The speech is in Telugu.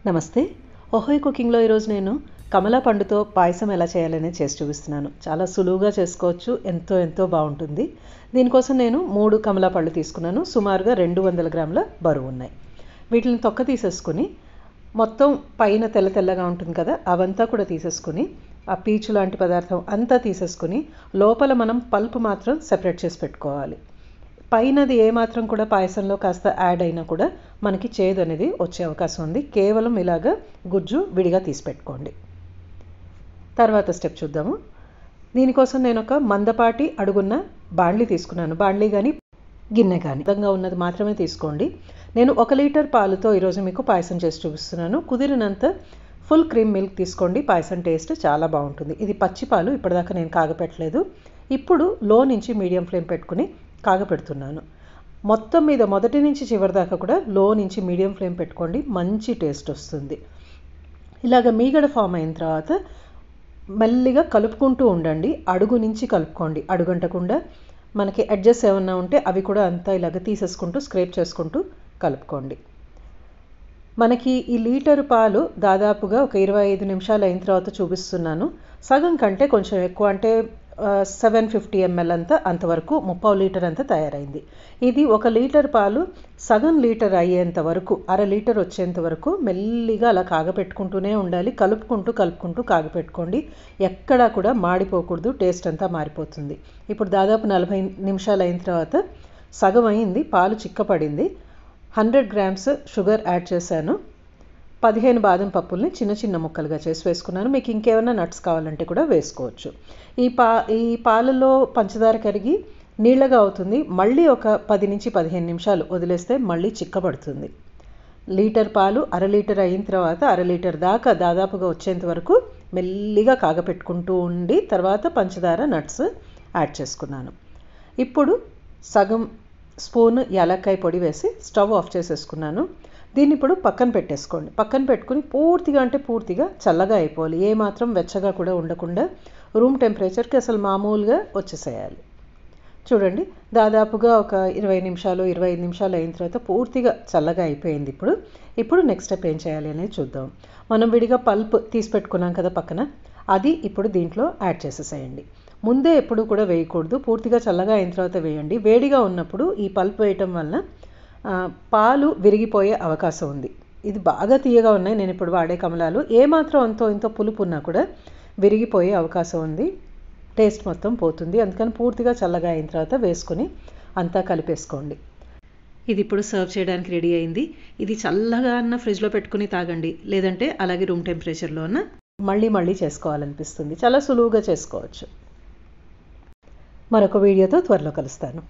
నమస్తే. ఓహోయ్ కుకింగ్లో ఈరోజు నేను కమలా పండుతో పాయసం ఎలా చేయాలనే చేసి చూపిస్తున్నాను. చాలా సులువుగా చేసుకోవచ్చు, ఎంతో బాగుంటుంది. దీనికోసం నేను 3 కమలా పళ్ళు తీసుకున్నాను. సుమారుగా 200 గ్రాముల బరువు ఉన్నాయి. వీటిని తొక్క తీసేసుకుని మొత్తం పైన తెల్లగా ఉంటుంది కదా, అవంతా కూడా తీసేసుకుని ఆ పీచు లాంటి పదార్థం అంతా తీసేసుకుని లోపల మనం పల్పు మాత్రం సెపరేట్ చేసి పెట్టుకోవాలి. పైనది ఏమాత్రం కూడా పాయసంలో కాస్త యాడ్ అయినా కూడా మనకి చేదు అనేది వచ్చే అవకాశం ఉంది. కేవలం ఇలాగా గుజ్జు విడిగా తీసి పెట్టుకోండి. తర్వాత స్టెప్ చూద్దాము. దీనికోసం నేను ఒక మందపాటి అడుగున్న బాండ్లీ తీసుకున్నాను. బాండ్లీ కానీ గిన్నె కానీ విధంగా ఉన్నది మాత్రమే తీసుకోండి. నేను 1 లీటర్ పాలుతో ఈరోజు మీకు పాయసం చేసి చూపిస్తున్నాను. కుదిరినంత ఫుల్ క్రీమ్ మిల్క్ తీసుకోండి. పాయసం టేస్ట్ చాలా బాగుంటుంది. ఇది పచ్చి పాలు, ఇప్పటిదాకా నేను కాగపెట్టలేదు. ఇప్పుడు లో నుంచి మీడియం ఫ్లేమ్ పెట్టుకుని కాగపెడుతున్నాను. మొత్తం మీద మొదటి నుంచి చివరి దాకా కూడా లో నుంచి మీడియం ఫ్లేమ్ పెట్టుకోండి, మంచి టేస్ట్ వస్తుంది. ఇలాగ మీగడ ఫామ్ అయిన తర్వాత మెల్లిగా కలుపుకుంటూ ఉండండి. అడుగు నుంచి కలుపుకోండి, అడుగంటకుండా. మనకి అడ్జస్ట్ ఏమన్నా ఉంటే అవి కూడా అంతా ఇలాగ తీసేసుకుంటూ స్క్రేప్ చేసుకుంటూ కలుపుకోండి. మనకి ఈ లీటరు పాలు దాదాపుగా ఒక 25 నిమిషాలు అయిన తర్వాత చూపిస్తున్నాను. సగం కంటే కొంచెం ఎక్కువ, అంటే 750 ml అంతవరకు 3/4 లీటర్ అంతా తయారైంది. ఇది 1 లీటర్ పాలు సగం లీటర్ అయ్యేంత వరకు, అర లీటర్ వచ్చేంత వరకు మెల్లిగా అలా కాగపెట్టుకుంటూనే ఉండాలి. కలుపుకుంటూ కాగపెట్టుకోండి. ఎక్కడా కూడా మాడిపోకూడదు, టేస్ట్ అంతా మారిపోతుంది. ఇప్పుడు దాదాపు 40 నిమిషాలు అయిన తర్వాత సగం అయింది, పాలు చిక్కపడింది. 100 గ్రామ్స్ షుగర్ యాడ్ చేశాను. 15 బాదం పప్పుల్ని చిన్న ముక్కలుగా చేసి వేసుకున్నాను. మీకు ఇంకేమైనా నట్స్ కావాలంటే కూడా వేసుకోవచ్చు. ఈ పాలలో పంచదార కరిగి నీళ్ళగా అవుతుంది. మళ్ళీ ఒక 10 నుంచి 15 నిమిషాలు వదిలేస్తే మళ్ళీ చిక్కబడుతుంది. లీటర్ పాలు అర లీటర్ అయిన తర్వాత అర లీటర్ దాకా దాదాపుగా వచ్చేంత వరకు మెల్లిగా కాగపెట్టుకుంటూ ఉండి తర్వాత పంచదార నట్స్ యాడ్ చేసుకున్నాను. ఇప్పుడు సగం స్పూన్ యాలక్కాయ పొడి వేసి స్టవ్ ఆఫ్ చేసేసుకున్నాను. దీన్ని ఇప్పుడు పక్కన పెట్టేసుకోండి. పక్కన పెట్టుకుని పూర్తిగా చల్లగా అయిపోవాలి. ఏమాత్రం వెచ్చగా కూడా ఉండకుండా రూమ్ టెంపరేచర్కి అసలు మామూలుగా వచ్చేసేయాలి. చూడండి, దాదాపుగా ఒక 20 నిమిషాలు 25 నిమిషాలు అయిన తర్వాత పూర్తిగా చల్లగా అయిపోయింది. ఇప్పుడు నెక్స్ట్ స్టెప్ ఏం చేయాలి అనేది చూద్దాం. మనం విడిగా పల్ప్ తీసి పెట్టుకున్నాం కదా పక్కన, అది ఇప్పుడు దీంట్లో యాడ్ చేసేసేయండి. ముందే ఎప్పుడు కూడా వేయకూడదు, పూర్తిగా చల్లగా అయిన తర్వాత వేయండి. వేడిగా ఉన్నప్పుడు ఈ పల్ప్ వేయటం వలన పాలు విరిగిపోయే అవకాశం ఉంది. ఇది బాగా తీయగా ఉన్నాయి నేను ఇప్పుడు వాడే కమలాలు. ఏమాత్రం ఇంతో పులుపు ఉన్నా కూడా విరిగిపోయే అవకాశం ఉంది, టేస్ట్ మొత్తం పోతుంది. అందుకని పూర్తిగా చల్లగా అయిన తర్వాత వేసుకొని అంతా కలిపేసుకోండి. ఇది ఇప్పుడు సర్వ్ చేయడానికి రెడీ అయింది. ఇది చల్లగా అన్న ఫ్రిడ్జ్లో పెట్టుకుని తాగండి, లేదంటే అలాగే రూమ్ టెంపరేచర్లో అన్న మళ్ళీ చేసుకోవాలనిపిస్తుంది. చాలా సులువుగా చేసుకోవచ్చు. మరొక వీడియోతో త్వరలో కలుస్తాను.